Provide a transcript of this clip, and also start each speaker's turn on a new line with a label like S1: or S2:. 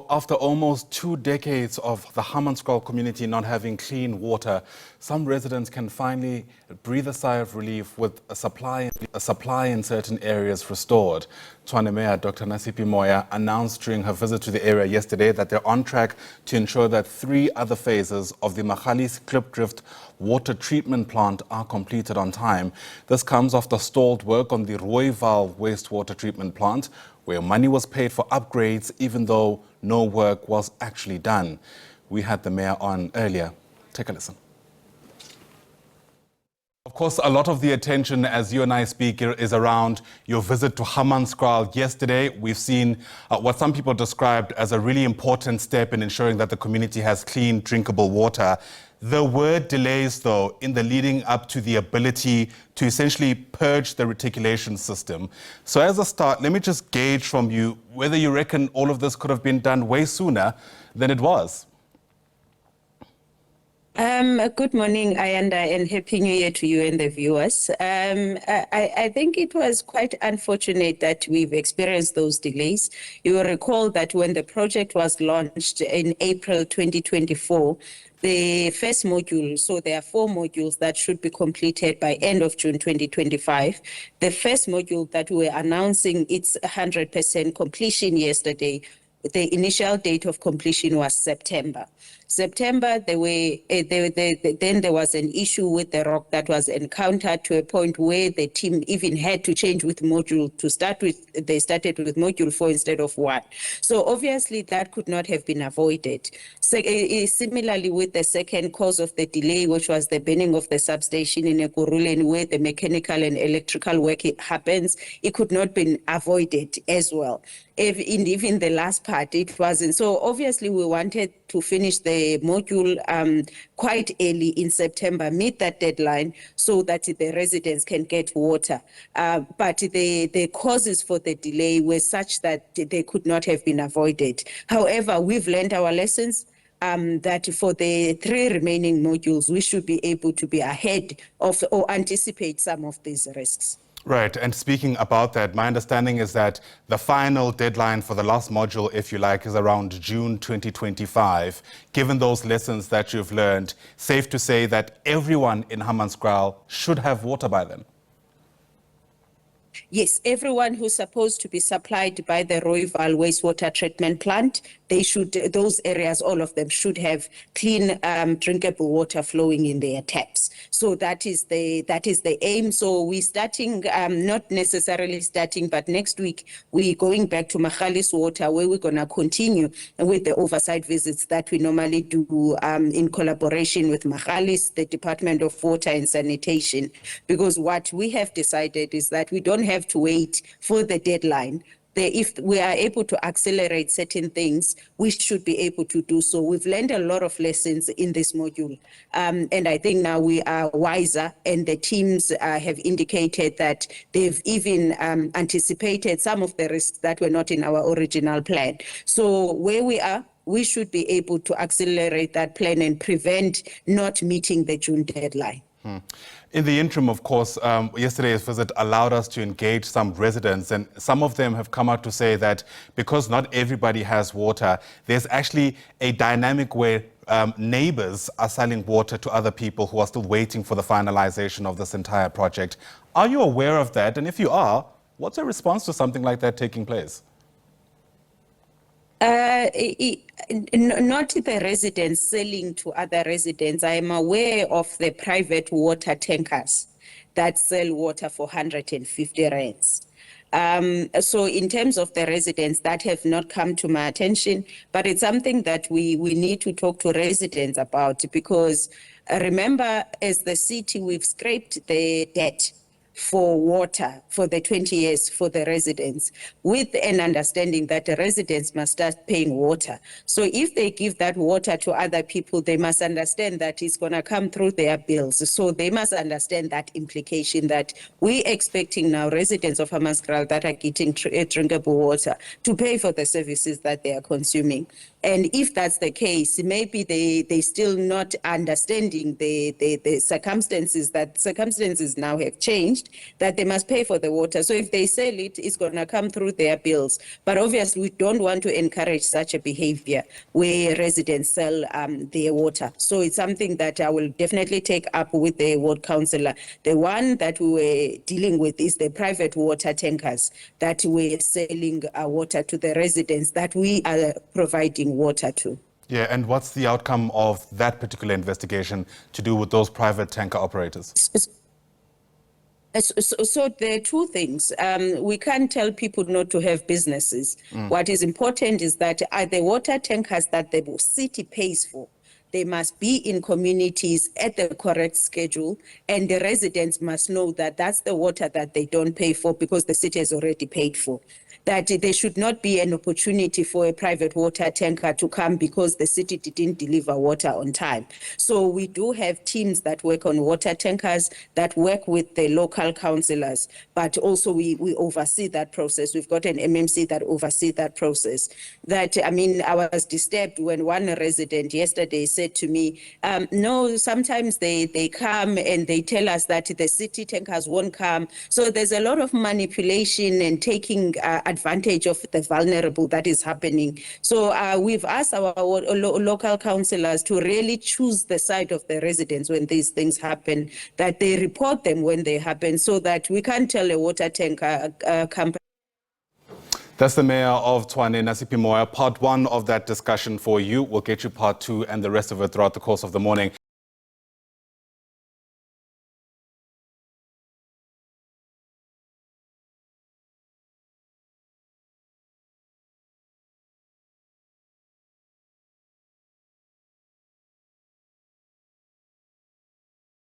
S1: after almost 2 decades of the Hammanskraal community not having clean water, some residents can finally breathe a sigh of relief with a supply in certain areas restored. Tshwane Mayor Dr. Nasiphi Moya announced during her visit to the area yesterday that they're on track to ensure that 3 other phases of the Magalies Klipdrift water treatment plant are completed on time. This comes after stalled work on the Rooival wastewater treatment plant, where money was paid for upgrades even though no work was actually done. We had the mayor on earlier. Take a listen. Of course, a lot of the attention as you and I speak is around your visit to Hammanskraal yesterday. We've seen what some people described as a really important step in ensuring that the community has clean, drinkable water. There were delays, though, in the leading up to the ability to essentially purge the reticulation system. So as a start, let me just gauge from you whether you reckon all of this could have been done way sooner than it was.
S2: Good morning, Ayanda, and Happy New Year to you and the viewers. I think it was quite unfortunate that we've experienced those delays. You will recall that when the project was launched in April 2024, the first module, so there are 4 modules that should be completed by end of June 2025. The first module that we're announcing its 100% completion yesterday, the initial date of completion was September. Then there was an issue with the rock that was encountered to a point where the team even had to change with module to start with. They started with module 4 instead of 1. So obviously that could not have been avoided. So, similarly with the second cause of the delay, which was the burning of the substation in Ekurhuleni, where the mechanical and electrical work happens, it could not be avoided as well. Even the last part, it wasn't. So obviously we wanted to finish the module quite early in September, meet that deadline so that the residents can get water. But the causes for the delay were such that they could not have been avoided. However, we've learned our lessons. That for the 3 remaining modules, we should be able to be ahead of or anticipate some of these risks.
S1: Right, and speaking about that, my understanding is that the final deadline for the last module, if you like, is around June 2025. Given those lessons that you've learned, safe to say that everyone in Hammanskraal should have water by then?
S2: Yes, everyone who's supposed to be supplied by the Rooival wastewater treatment plant, those areas, all of them should have clean, drinkable water flowing in their taps. So that is the aim. So we're starting, not necessarily starting, but next week we're going back to Magalies Water, where we're going to continue with the oversight visits that we normally do in collaboration with Magalies, the Department of Water and Sanitation. Because what we have decided is that we don't have to wait for the deadline. If we are able to accelerate certain things, we should be able to do so. We've learned a lot of lessons in this module. And I think now we are wiser, and the teams have indicated that they've even anticipated some of the risks that were not in our original plan. So where we are, we should be able to accelerate that plan and prevent not meeting the June deadline.
S1: In the interim, of course, yesterday's visit allowed us to engage some residents, and some of them have come out to say that because not everybody has water, there's actually a dynamic where neighbors are selling water to other people who are still waiting for the finalization of this entire project. Are you aware of that? And if you are, what's your response to something like that taking place?
S2: Not the residents selling to other residents. I am aware of the private water tankers that sell water for 150 rands. So in terms of the residents, that have not come to my attention, but it's something that we need to talk to residents about, because remember, as the city, we've scraped the debt for water for the 20 years for the residents, with an understanding that the residents must start paying water. So if they give that water to other people, they must understand that it's going to come through their bills. So they must understand that implication, that we're expecting now residents of Hammanskraal that are getting drinkable water to pay for the services that they are consuming. And if that's the case, maybe they still not understanding the circumstances now have changed, used, that they must pay for the water. So if they sell it, it's going to come through their bills. But obviously, we don't want to encourage such a behavior where residents sell their water. So it's something that I will definitely take up with the ward councillor. The one that we were dealing with is the private water tankers that were selling water to the residents that we are providing water to.
S1: Yeah, and what's the outcome of that particular investigation to do with those private tanker operators?
S2: So there are two things. We can't tell people not to have businesses. What is important is that the water tankers that the city pays for, they must be in communities at the correct schedule, and the residents must know that that's the water that they don't pay for because the city has already paid for. That there should not be an opportunity for a private water tanker to come because the city didn't deliver water on time. So we do have teams that work on water tankers, that work with the local councillors, but also we oversee that process. We've got an MMC that oversees that process. I was disturbed when one resident yesterday said to me, no, sometimes they come and they tell us that the city tankers won't come. So there's a lot of manipulation and taking advantage of the vulnerable that is happening. So we've asked our local councillors to really choose the side of the residents when these things happen, that they report them when they happen, so that we can't tell a water tanker company.
S1: That's the Mayor of Tshwane, Nasiphi Moya. Part one of that discussion for you. We'll get you part two and the rest of it throughout the course of the morning.